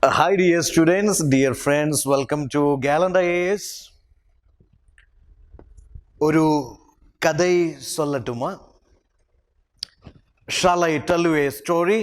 Hi, dear students, dear friends, welcome to Gallant IAS. ഒരു Kathai Sollattuma. Shall I tell you a story?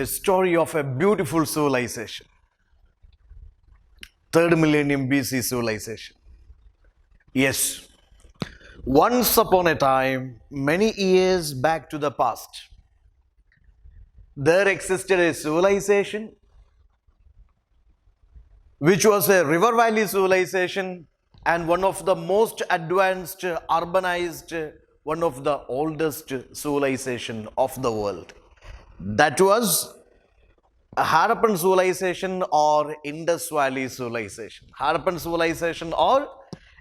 A story of a beautiful civilization. Third millennium BC civilization. Yes. Once upon a time, many years back to the past, there existed a civilization which was a river valley civilization and one of the most advanced, urbanized, one of the oldest civilization of the world. That was Harappan civilization or Indus Valley civilization. Harappan civilization or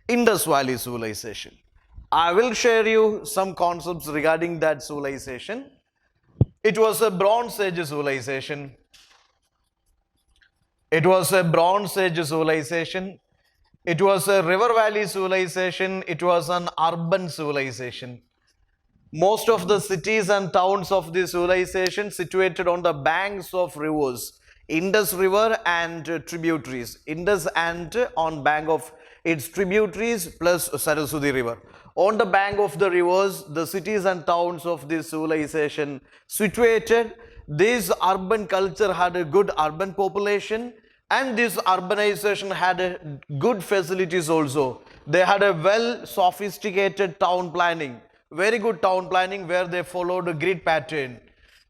Indus Valley civilization. I will share you some concepts regarding that civilization. It was a Bronze Age civilization. It was a Bronze Age civilization. It was a river valley civilization. It was an urban civilization. Most of the cities and towns of this civilization situated on the banks of rivers, Indus River and tributaries. Indus and on bank of its tributaries plus Saraswati River. On the bank of the rivers, the cities and towns of this civilization situated. This urban culture had a good urban population, and this urbanization had good facilities also. They had a well sophisticated town planning, very good town planning, where they followed a grid pattern.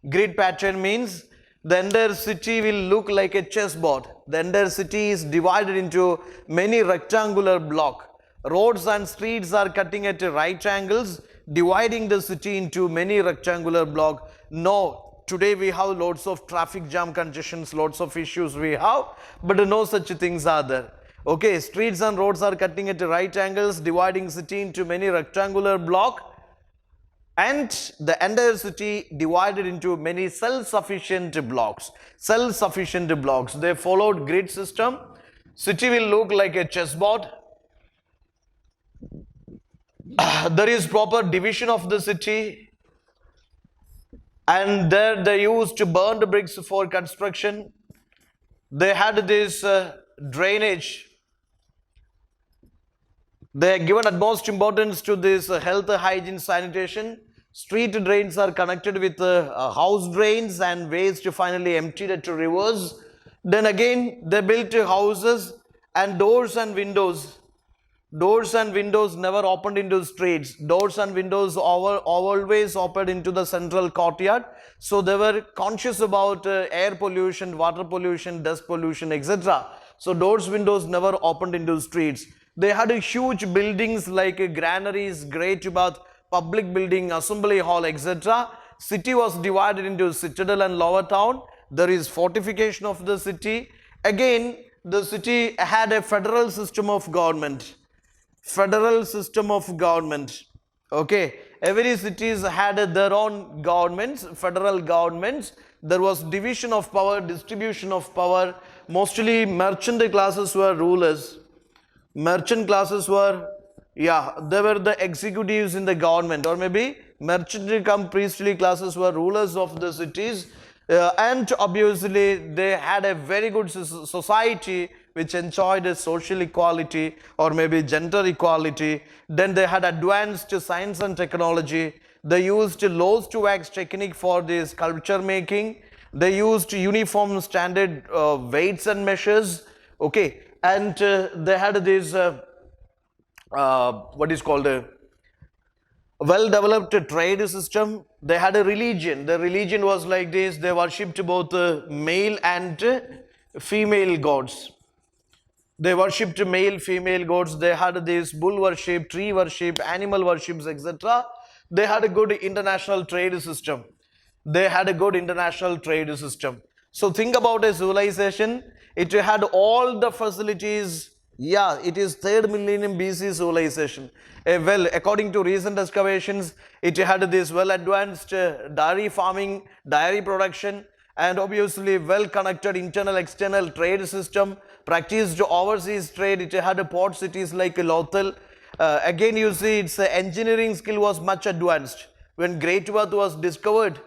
Grid pattern means the entire city will look like a chessboard. The entire city is divided into many rectangular blocks. Roads and streets are cutting at right angles, dividing the city into many rectangular blocks. No, today we have lots of traffic jam congestions, lots of issues we have, but no such things are there. Okay, streets and roads are cutting at right angles, dividing city into many rectangular blocks, and the entire city divided into many self-sufficient blocks. Self-sufficient blocks. They followed grid system. City will look like a chessboard. There is proper division of the city, and there they used burned bricks for construction. They had this drainage. They are given utmost importance to this health, hygiene, sanitation. Street drains are connected with house drains, and waste finally emptied to rivers. Then again they built houses, and doors and windows. Doors and windows never opened into streets. Doors and windows always opened into the central courtyard. So they were conscious about air pollution, water pollution, dust pollution, etc. So doors, windows never opened into streets. They had huge buildings like granaries, great bath, public building, assembly hall, etc. City was divided into citadel and lower town. There is fortification of the city. Again, the city had a federal system of government. Federal system of government. Okay, every cities had their own governments, federal governments. There was division of power, distribution of power. Mostly merchant classes were rulers. Merchant classes were, they were the executives in the government, or maybe merchant come priestly classes were rulers of the cities. And obviously they had a very good society which enjoyed a social equality or maybe gender equality. Then they had advanced science and technology. They used loaves to wax technique for this sculpture making. They used uniform standard weights and measures. Okay, and they had this what is called a well-developed trade system. They had a religion. The religion was like this. They worshipped both male and female gods. They worshipped male, female gods. They had this bull worship, tree worship, animal worships, etc. They had a good international trade system. They had a good international trade system. So think about a civilization. It had all the facilities. Yeah, it is third millennium BC civilization. Well, according to recent excavations, it had this well advanced dairy farming, dairy production, and obviously well connected internal external trade system. Practiced overseas trade. It had port cities like Lothal. Again, you see its engineering skill was much advanced. When Great Bath was discovered,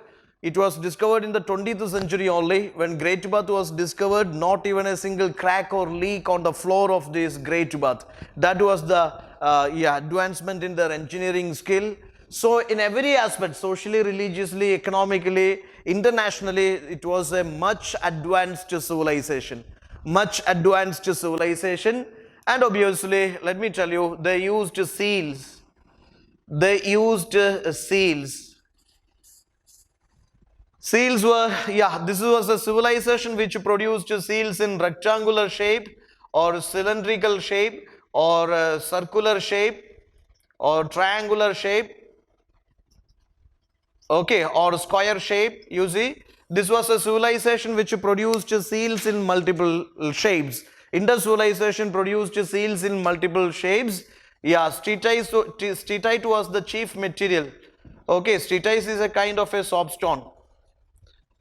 It was discovered in the 20th century only. When Great Bath was discovered, not even a single crack or leak on the floor of this Great Bath. That was the advancement in their engineering skill. So in every aspect, socially, religiously, economically, internationally, it was a much advanced civilization. Much advanced civilization. And obviously, let me tell you, they used seals. They used seals. Seals were, this was a civilization which produced seals in rectangular shape or cylindrical shape or circular shape or triangular shape, okay, or square shape. You see, this was a civilization which produced seals in multiple shapes. Indus civilization produced seals in multiple shapes. Steatite was the chief material. Okay, steatite is a kind of a soapstone.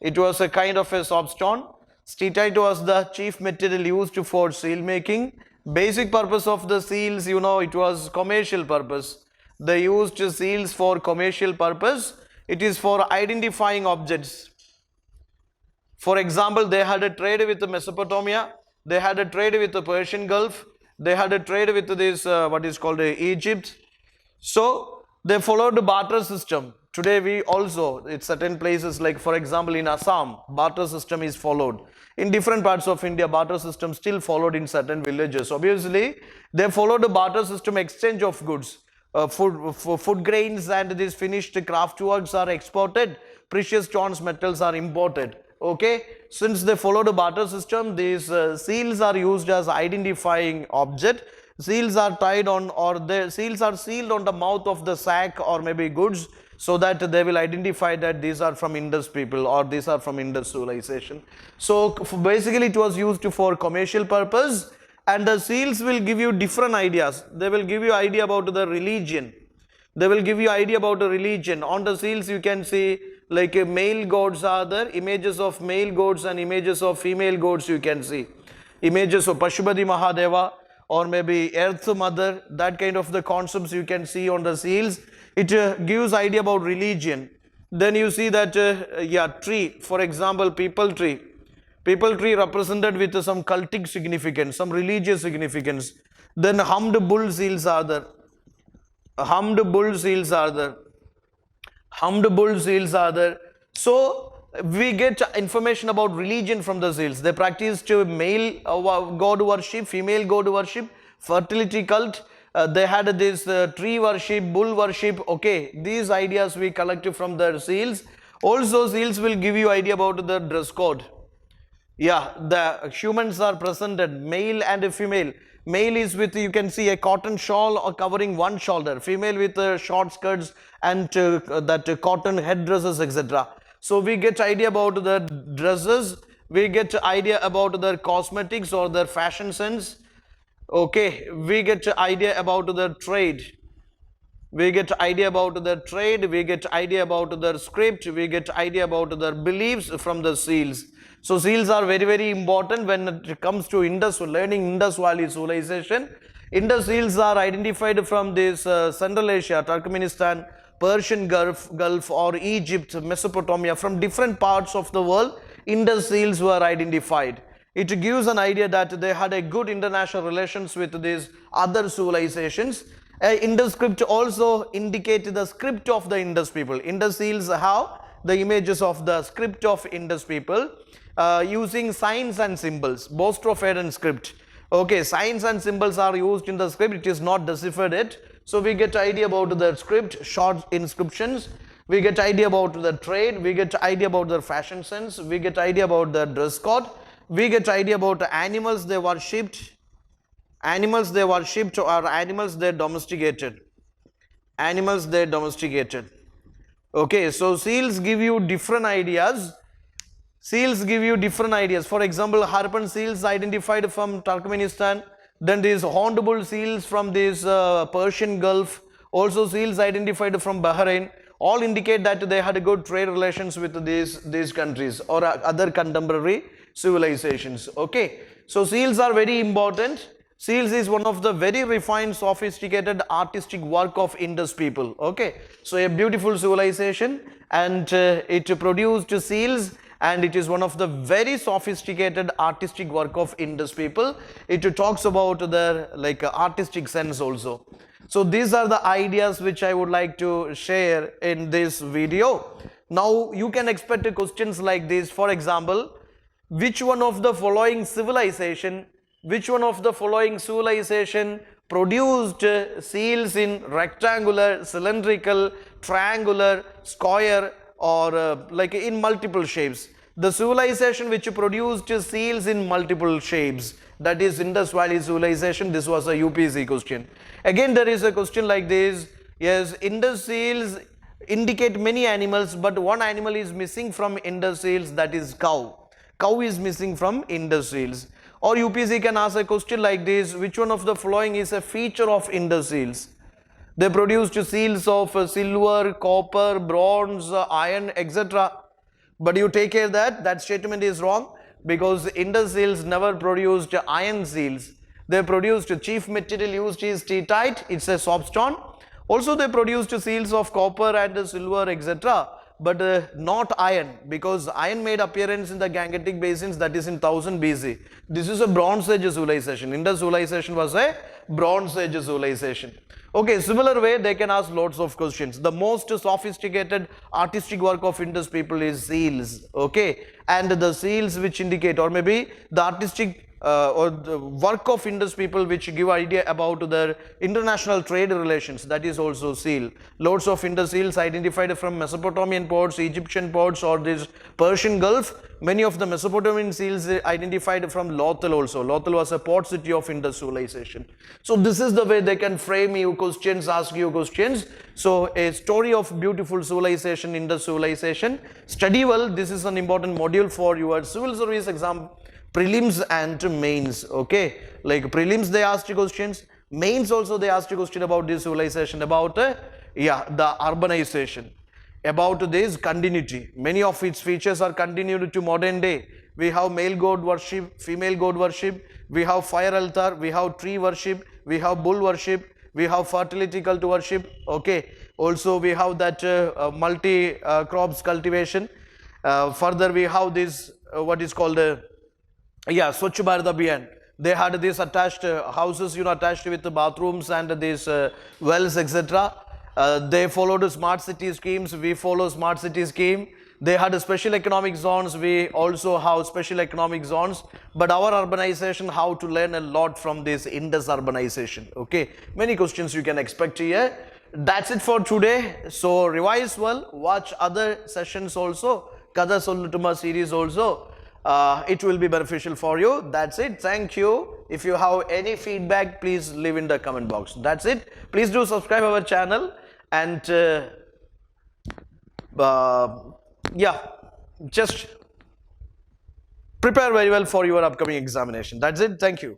It was a kind of a soapstone. Steatite was the chief material used for seal making. Basic purpose of the seals, you know, it was commercial purpose. They used seals for commercial purpose. It is for identifying objects. For example, they had a trade with Mesopotamia. They had a trade with the Persian Gulf. They had a trade with this, what is called Egypt. So, they followed the barter system. Today we also, in certain places like for example in Assam, barter system is followed. In different parts of India, barter system still followed in certain villages. Obviously, they followed the barter system exchange of goods. Food grains and these finished craft works are exported. Precious stones, metals are imported. Okay, since they follow the barter system, these seals are used as identifying object. Seals are tied on, or the seals are sealed on the mouth of the sack or maybe goods, so that they will identify that these are from Indus people or these are from Indus civilization. So basically it was used for commercial purpose, and the seals will give you different ideas. They will give you idea about the religion. They will give you idea about the religion. On the seals you can see like male gods are there, images of male gods and images of female gods you can see. Images of Pashupati Mahadeva or maybe Earth Mother, that kind of the concepts you can see on the seals. It gives idea about religion. Then you see that, tree, for example, people tree. People tree represented with some cultic significance, some religious significance. Then hummed bull seals are there. Hummed bull seals are there. Hummed bull seals are there. So we get information about religion from the seals. They practiced male god worship, female god worship, fertility cult. They had this tree worship, bull worship. Okay, these ideas we collected from the seals. Also, seals will give you idea about the dress code. Yeah, the humans are presented, male and female. Male is with, you can see, a cotton shawl or covering one shoulder. Female with short skirts and that cotton headdresses, etc. So we get idea about the dresses. We get idea about their cosmetics or their fashion sense. Okay, we get idea about their trade. We get idea about their trade. We get idea about their script. We get idea about their beliefs from the seals. So seals are very, very important when it comes to Indus, learning Indus Valley civilization. Indus seals are identified from this Central Asia, Turkmenistan, Persian Gulf or Egypt, Mesopotamia, from different parts of the world. Indus seals were identified. It gives an idea that they had a good international relations with these other civilizations. Indus script also indicate the script of the Indus people. Indus seals have the images of the script of Indus people using signs and symbols, Boustrophedon script. Okay, signs and symbols are used in the script. It is not deciphered yet. So we get idea about the script, short inscriptions. We get idea about the trade. We get idea about their fashion sense. We get idea about the dress code. We get idea about the animals they worshipped. Animals they worshipped or animals they domesticated. Animals they domesticated. Okay, so seals give you different ideas. Seals give you different ideas. For example, Harpan seals identified from Turkmenistan. Then these horned bull seals from this Persian Gulf. Also seals identified from Bahrain. All indicate that they had good trade relations with these countries or other contemporary civilizations. Okay, so seals are very important. Seals is one of the very refined, sophisticated artistic work of Indus people. Okay, so a beautiful civilization, and it produced seals, and it is one of the very sophisticated artistic work of Indus people. It talks about their like artistic sense also. So these are the ideas which I would like to share in this video. Now you can expect questions like this. For example, which one of the following civilization produced seals in rectangular, cylindrical, triangular, square, or like in multiple shapes? The civilization which produced seals in multiple shapes, that is Indus Valley civilization. This was a UPSC question. Again, there is a question like this. Yes, Indus seals indicate many animals, but one animal is missing from Indus seals, that is cow. Cow is missing from Indus seals. Or UPSC can ask a question like this: which one of the following is a feature of Indus seals? They produced seals of silver, copper, bronze, iron, etc. But you take care that that statement is wrong, because Indus seals never produced iron seals. They produced chief material used is teetite, it's a soapstone. Also they produced seals of copper and silver, etc. But not iron, because iron made appearance in the Gangetic basins, that is in 1000 BC. This is a Bronze Age civilization. Indus civilization was a Bronze Age civilization. Okay, similar way they can ask lots of questions. The most sophisticated artistic work of Indus people is seals. Okay, and the seals which indicate, or maybe the artistic or the work of Indus people which give idea about their international trade relations, that is also seal. Lots of Indus seals identified from Mesopotamian ports, Egyptian ports, or this Persian Gulf. Many of the Mesopotamian seals identified from Lothal also. Lothal was a port city of Indus civilization. So this is the way they can frame you questions, ask you questions. So a story of beautiful civilization, Indus civilization. Study well. This is an important module for your civil service exam, prelims and mains. Okay, like prelims they asked questions, mains also they asked a question about this civilization, about the urbanization, about this continuity. Many of its features are continued to modern day. We have male god worship, female god worship, we have fire altar, we have tree worship, we have bull worship, we have fertility cult worship. Okay, also we have that multi crops cultivation. Further we have this what is called Swachh Bharat Abhiyan. They had these attached houses, attached with the bathrooms and these wells, etc. They followed smart city schemes. We follow smart city scheme. They had special economic zones. We also have special economic zones. But our urbanization, how to learn a lot from this Indus urbanization. Okay, many questions you can expect here. That's it for today. So revise well. Watch other sessions also. Kadhai Sollattuma series also. It will be beneficial for you. That's it. Thank you. If you have any feedback, please leave in the comment box. That's it. Please do subscribe our channel, and just prepare very well for your upcoming examination. That's it. Thank you.